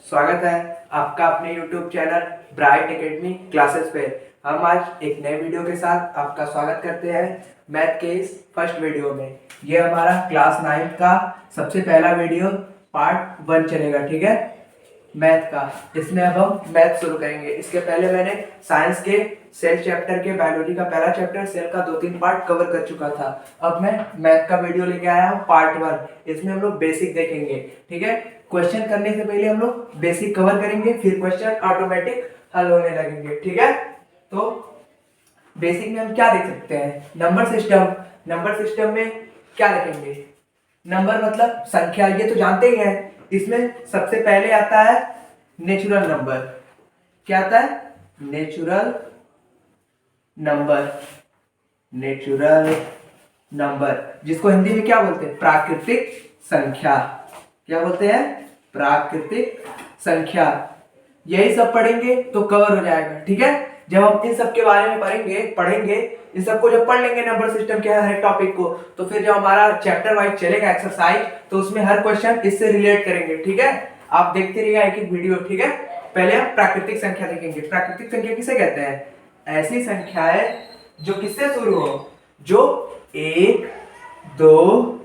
स्वागत है आपका अपने YouTube channel bright academy classes पे। हम आज एक नए वीडियो के साथ आपका स्वागत करते हैं मैथ के इस फर्स्ट वीडियो में। ये हमारा क्लास 9 का सबसे पहला वीडियो पार्ट 1 चलेगा, ठीक है, मैथ का। इसमें अब हम मैथ शुरू करेंगे। इसके पहले मैंने साइंस के सेल चैप्टर के बायोलॉजी का पहला चैप्टर सेल का 2-3 पार्ट कवर कर चुका था। अब मैं मैथ का वीडियो लेके आया हूँ पार्ट 1। इसमें हम लोग बेसिक देखेंगे, ठीक है। क्वेश्चन करने से पहले हम लोग बेसिक कवर करेंगे, फिर क्वेश्चन ऑटोमेटिक हल होने लगेंगे, ठीक है। तो बेसिक में हम क्या देख सकते हैं? Number system. नंबर सिस्टम में क्या देखेंगे? नंबर मतलब संख्या, ये तो जानते ही हैं। इसमें सबसे पहले आता है नेचुरल नंबर। क्या आता है? Natural number. नेचुरल नंबर जिसको हिंदी में क्या बोलते हैं? प्राकृतिक संख्या। क्या बोलते हैं? प्राकृतिक संख्या। यही सब पढ़ेंगे तो कवर हो जाएगा, ठीक है। जब हम इन सब के बारे में पढ़ेंगे इन सबको जब पढ़ लेंगे नंबर सिस्टम के हर एक टॉपिक को, तो फिर जब हमारा चैप्टर वाइज चलेगा एक्सरसाइज, तो उसमें हर क्वेश्चन इससे रिलेट करेंगे, ठीक है। आप देखते रहिएगा एक एक वीडियो, ठीक है। पहले हम प्राकृतिक संख्या देखेंगे। प्राकृतिक संख्या किसे कहते हैं? ऐसी संख्याएं जो किससे शुरू हो? जो 1 2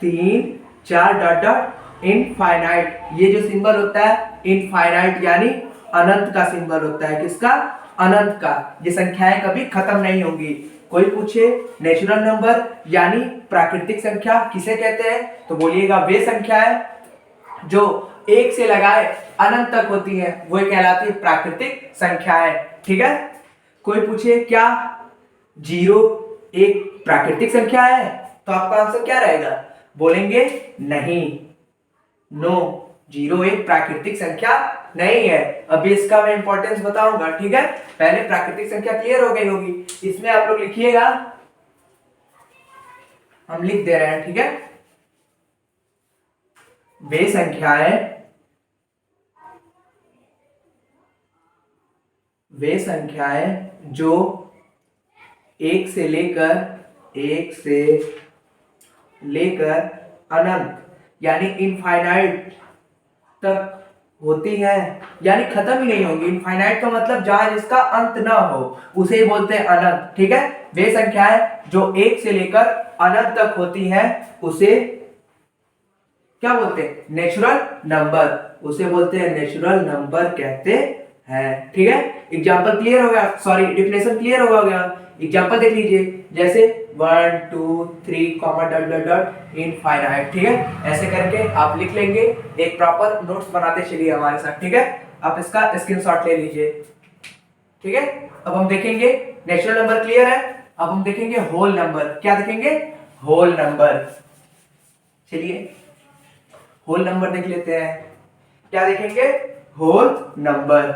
3 4 डॉट डॉट इनफाइनाइट। ये जो सिंबल होता है इनफाइनाइट यानी अनंत का सिंबल होता है। किसका? अनंत का। ये संख्याएं कभी खत्म नहीं होंगी। कोई पूछे नेचुरल नंबर यानी प्राकृतिक संख्या किसे कहते हैं, तो बोलिएगा वे संख्याएं जो 1 से लगाए अनंत तक होती हैं, वो कहलाती है प्राकृतिक संख्याएं, ठीक है। कोई पूछे क्या 0 एक प्राकृतिक संख्या है, तो आपका आंसर क्या रहेगा? बोलेंगे नहीं, नो, 0 एक प्राकृतिक संख्या नहीं है। अभी इसका मैं इंपॉर्टेंस बताऊंगा, ठीक है। पहले प्राकृतिक संख्या क्लियर हो गई होगी। इसमें आप लोग लिखिएगा, हम लिख दे रहे हैं, ठीक है। वे संख्याएं जो 1 से लेकर अनंत यानी इनफाइनाइट तक होती है, यानी खत्म ही नहीं होंगी। इनफाइनाइट का मतलब जहां जिसका अंत ना हो उसे ही बोलते हैं अनंत, ठीक है। वे संख्याएं जो 1 से लेकर अनंत तक होती हैं उसे क्या बोलते हैं? Natural number. उसे बोलते हैं नेचुरल नंबर कहते हैं, ठीक है। एग्जांपल क्लियर हो गया, सॉरी डेफिनेशन क्लियर हो गया। एग्जांपल देख लीजिए, जैसे 1 2 3 comma dot dot dot infinite, ठीक है। ऐसे करके आप लिख लेंगे। एक प्रॉपर नोट्स बनाते चलिए हमारे साथ, ठीक है। आप इसका स्क्रीनशॉट ले लीजिए, ठीक है। अब हम देखेंगे नेचुरल नंबर क्लियर है। अब हम देखेंगे होल नंबर। क्या देखेंगे? Whole number. चलिए होल नंबर देख लेते हैं। क्या देखेंगे? Whole number.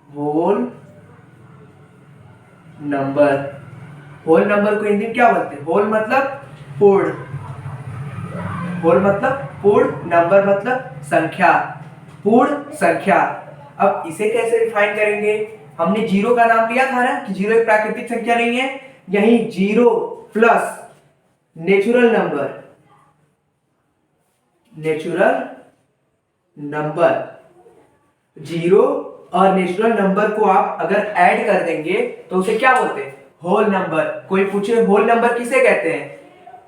Whole number. Whole number को हिंदी में क्या बोलते हैं? होल मतलब पूर्ण। होल मतलब पूर्ण, नंबर मतलब संख्या, पूर्ण संख्या। अब इसे कैसे डिफाइन करेंगे? हमने 0 का नाम लिया था ना कि 0 एक प्राकृतिक संख्या नहीं है। यही 0 plus natural number, natural number 0 और नेचुरल नंबर को आप अगर ऐड कर देंगे तो उसे क्या बोलते हैं? Whole number. कोई पूछे होल नंबर किसे कहते हैं?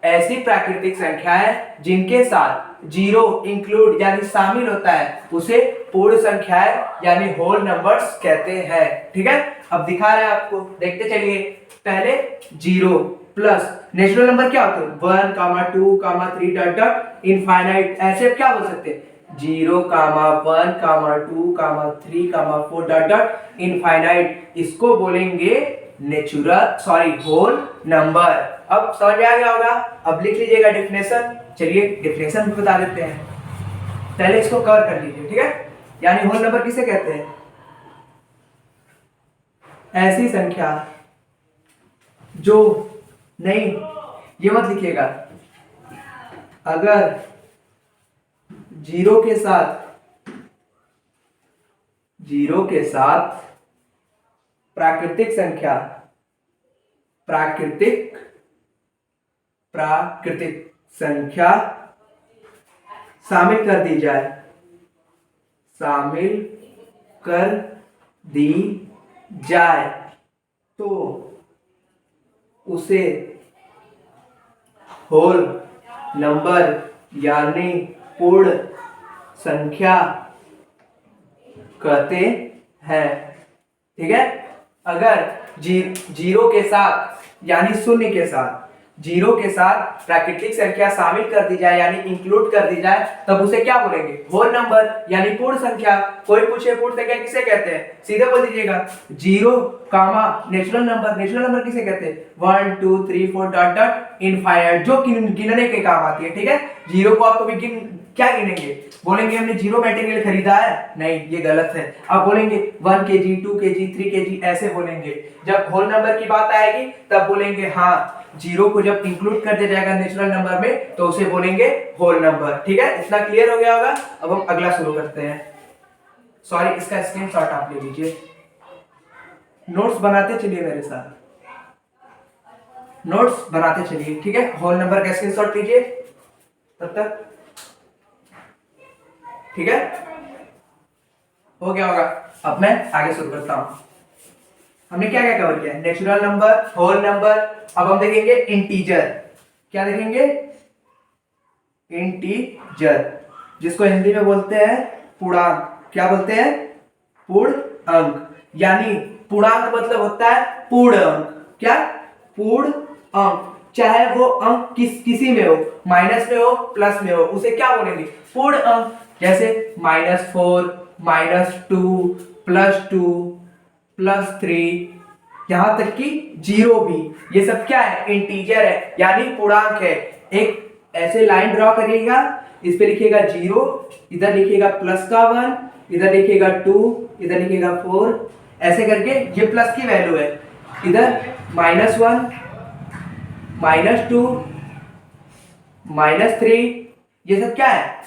ऐसी प्राकृतिक संख्याएं जिनके साथ 0 इंक्लूड यानी शामिल होता है उसे पूर्ण संख्याएं यानी होल नंबर्स कहते हैं, ठीक है। अब दिखा रहे हैं आपको, देखते चलिए। पहले 0 प्लस नेचुरल नंबर क्या होते हैं? 1 2 3 डॉट डॉट इनफाइनाइट। ऐसे आप क्या बोल सकते हैं? 0 1 2 3 4 डॉट डॉट इनफाइनाइट। इसको बोलेंगे नेचुरल सॉरी होल नंबर। अब समझ में आ गया होगा। अब लिख लीजिएगा डेफिनेशन। चलिए डेफिनेशन भी बता देते हैं, पहले इसको कवर कर लीजिए, ठीक है। यानी होल नंबर किसे कहते हैं? ऐसी संख्या जो, नहीं ये मत लिखिएगा, अगर 0 के साथ प्राकृतिक संख्या, प्राकृतिक संख्या शामिल कर दी जाए, शामिल कर दी जाए तो उसे होल नंबर यानी पूर्ण संख्या कहते हैं। ठीक है, अगर जीरो के साथ यानी शून्य के साथ जीरो के साथ प्राकृतिक संख्या शामिल कर दी जाए यानी इंक्लूड कर दी जाए तब उसे क्या बोलेंगे? होल नंबर यानी पूर्ण संख्या। कोई पूछे पूर्ण संख्या किसे कहते हैं, सीधे बोल दीजिएगा zero comma natural number. Natural number किसे कहते हैं? 1 2 3 4 डॉट डॉट इनफाइनाइट, जो गिनने के काम आती है। ठीक है, जीरो को आप कभी क्या गिनेंगे? बोलेंगे हमने जीरो मटेरियल खरीदा है? नहीं, ये गलत है। आप बोलेंगे 1 kg 2 kg 3 kg ऐसे बोलेंगे। जब होल नंबर की बात आएगी तब बोलेंगे हाँ, जीरो को जब इंक्लूड कर दिया जाएगा नेचुरल नंबर में तो उसे बोलेंगे होल नंबर। ठीक है, इतना क्लियर हो गया होगा। अब हम अगला शुरू करते हैं। सॉरी, इसका स्क्रीनशॉट आप ले लीजिए, नोट्स बनाते चलिए मेरे साथ, नोट्स बनाते चलिए। ठीक है, होल नंबर का स्क्रीनशॉट लीजिए तब तक। ठीक है, हो गया होगा। अब मैं आगे शुरू करता हूं। हमने क्या क्या कवर किया? Natural number, whole number. अब हम देखेंगे इंटीजर। क्या देखेंगे? इंटीजर, जिसको हिंदी में बोलते हैं पूर्णांक। क्या बोलते हैं? पूर्ण अंक। यानी पूर्णांक मतलब होता है पूर्ण अंक। क्या? पूर्ण अंक। चाहे वो अंक किसी में हो, माइनस में हो, प्लस में हो, उसे क्या बोलेंगे? पूर्ण अंक। जैसे -4, -2, +2, +3, यहां तक कि 0 भी, ये सब क्या है? इंटीजर है यानी पूर्णांक है। एक ऐसे लाइन ड्रॉ करिएगा, इस पे लिखिएगा 0, इधर लिखिएगा प्लस का 1, इधर लिखिएगा 2, इधर लिखिएगा 4, ऐसे करके ये प्लस की वैल्यू है। इधर -1, -2, -3, ये सब क्या है?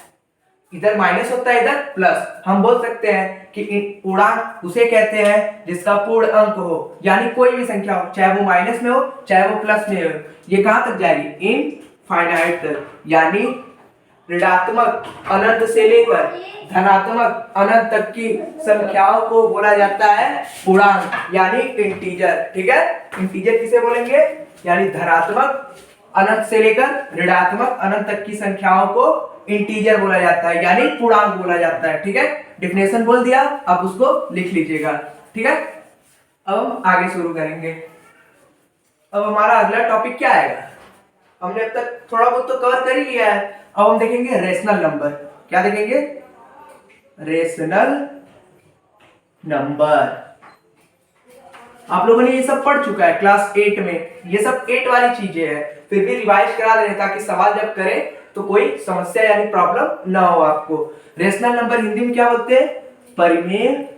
इधर माइनस होता है, इधर प्लस। हम बोल सकते हैं कि पूर्णांक उसे कहते हैं जिसका पूर्ण अंक हो, यानी कोई भी संख्या हो, चाहे वो माइनस में हो चाहे वो प्लस में हो, ये कहां तक जाएगी? इनफाइनाइट तक। यानी ऋणात्मक अनंत से लेकर धनात्मक अनंत तक की संख्याओं को बोला जाता है पूर्णांक यानी इंटीजर। ठीक है, इंटीजर किसे बोलेंगे? यानी धनात्मक अनंत से लेकर ऋणात्मक अनंत तक की संख्याओं को इंटीजर बोला जाता है यानी पूर्णांक बोला जाता है। ठीक है, डिफिनेशन बोल दिया, अब उसको लिख लीजिएगा। ठीक है, अब हम आगे शुरू करेंगे। अब हमारा अगला टॉपिक क्या आएगा? हमने अब तक थोड़ा बहुत तो कवर कर ही लिया है। अब हम देखेंगे रेशनल नंबर। क्या देखेंगे? Rational number. आप लोगों ने ये सब पढ़ चुका है क्लास 8 में, ये सब 8 वाली चीजें हैं, फिर भी रिवाइज करा दें ताकि सवाल जब करें तो कोई समस्या यानी प्रॉब्लम ना हो आपको। रेशनल नंबर हिंदी में क्या बोलते हैं? परिमेय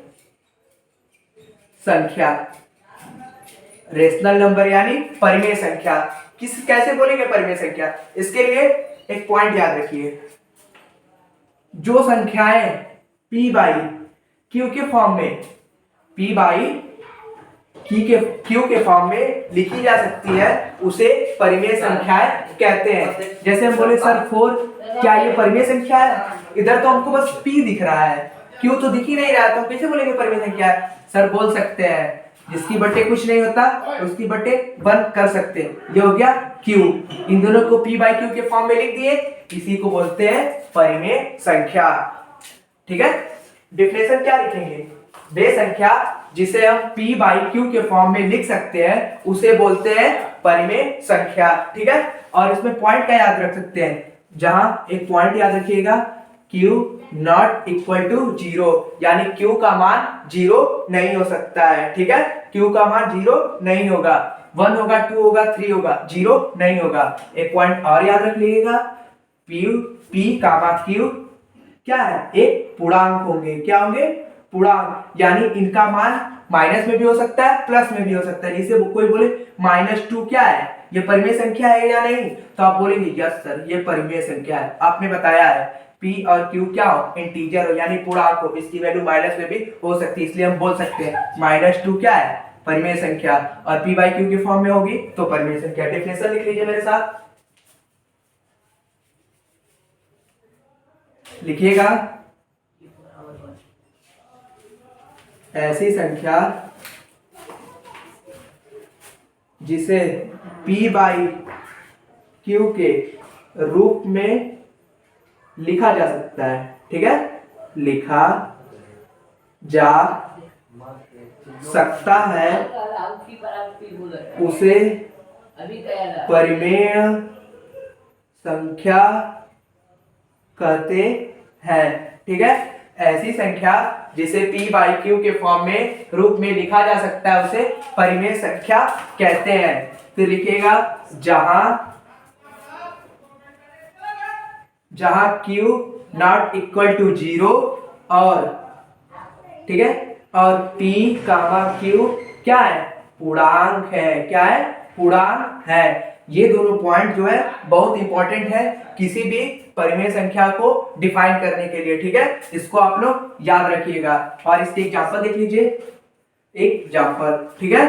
संख्या। रेशनल नंबर यानी परिमेय संख्या। कैसे बोलेंगे परिमेय संख्या? इसके लिए एक पॉइंट याद रखिए, जो संख्याएं p बाई q के फॉर्म में, p बाई q के फॉर्म में लिखी जा सकती है उसे परिमेय संख्याएं कहते हैं। जैसे हम बोले सर 4, क्या ये परिमेय संख्या है? इधर तो हमको बस p दिख रहा है, q तो दिख ही नहीं रहा है, तो हम कैसे बोलेंगे परिमेय संख्या है? सर बोल सकते हैं जिसकी बटे कुछ नहीं होता उसकी बटे 1 कर सकते हैं, ये हो गया q। इन दोनों को p बाई q के फॉर्म में लिख दिए, इसी को बोलते हैं परिमेय संख्या। ठीक है, डिफिनेशन क्या लिखेंगे? वे संख्या जिसे हम p बाई q के फॉर्म में लिख सकते हैं उसे बोलते हैं परिमेय संख्या। ठीक है, और इसमें पॉइंट क्या याद रख सकते हैं? जहां एक पॉइंट याद रखिएगा, q नॉट इक्वल टू 0, यानी q का मान 0 नहीं हो सकता है। ठीक है, q का मान 0 नहीं होगा, 1 होगा, 2 होगा, 3 होगा, 0 नहीं होगा। एक पॉइंट और याद रख लीजिएगा, p कामा q क्या है? एक पूर्णांक होंगे। क्या होंगे? पूर्णांक, यानी इनका मान माइनस में भी हो सकता है प्लस में भी हो सकता है। जैसे कोई बोले -2 क्या है? ये परिमेय संख्या है या नहीं? तो आप बोलेंगे यस सर ये परिमेय संख्या है। आपने बताया है p और q क्या हो? इंटीजर हो यानी पूर्णांक हो, इसकी वैल्यू माइनस में भी हो सकती है, इसलिए हम बोल सकते हैं -2 क्या है? परिमेय संख्या, और p बाई q के फॉर्म में होगी तो परिमेय संख्या। डेफिनेशन लिख लीजिए मेरे साथ, लिखिएगा ऐसी संख्या जिसे P बाई Q के रूप में लिखा जा सकता है, ठीक है, लिखा जा सकता है, उसे परिमेय संख्या कहते हैं, ठीक है। ऐसी संख्या जिसे P बाई Q के फॉर्म में रूप में लिखा जा सकता है उसे परिमेय संख्या कहते हैं। फिर लिखिएगा जहां Q नॉट इक्वल टू 0 और, ठीक है, और P कामा Q क्या है, पूर्णांक है, क्या है, पूर्णांक है। ये दोनों पॉइंट जो है बहुत इंपॉर्टेंट है किसी भी परिमेय संख्या को डिफाइन करने के लिए, ठीक है। इसको आप लोग याद रखिएगा। और इसके एग्जांपल देख लीजिए, एग्जांपल, ठीक है,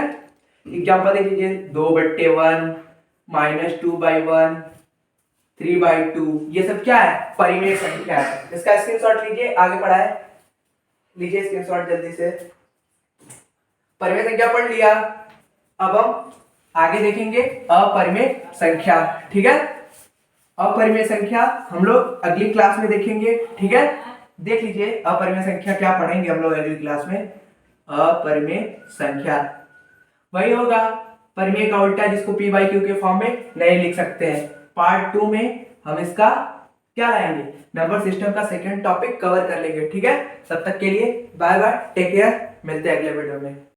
एग्जांपल देख लीजिए 2/1 -2/1 3/2, ये सब क्या है, परिमेय संख्या है। इसका स्क्रीनशॉट लीजिए, आगे पढ़ाए, लीजिए स्क्रीनशॉट जल्दी से। परिमेय संख्या पढ़ लिया, अब हम आगे देखेंगे अपरिमेय संख्या, ठीक है। अपरिमेय संख्या हम लोग अगली क्लास में देखेंगे, ठीक है। देख लीजिए अपरिमेय संख्या क्या पढ़ेंगे हम लोग अगली क्लास में। अपरिमेय संख्या वही होगा परिमेय का उल्टा जिसको P बाई Q के फॉर्म में नहीं लिख सकते हैं। पार्ट 2 में हम इसका क्या लाएंगे, नंबर सिस्टम का सेकंड टॉपिक कवर कर लेंगे, ठीक है। तब तक के लिए बाय बाय, टेक केयर, मिलते हैं अगले वीडियो में।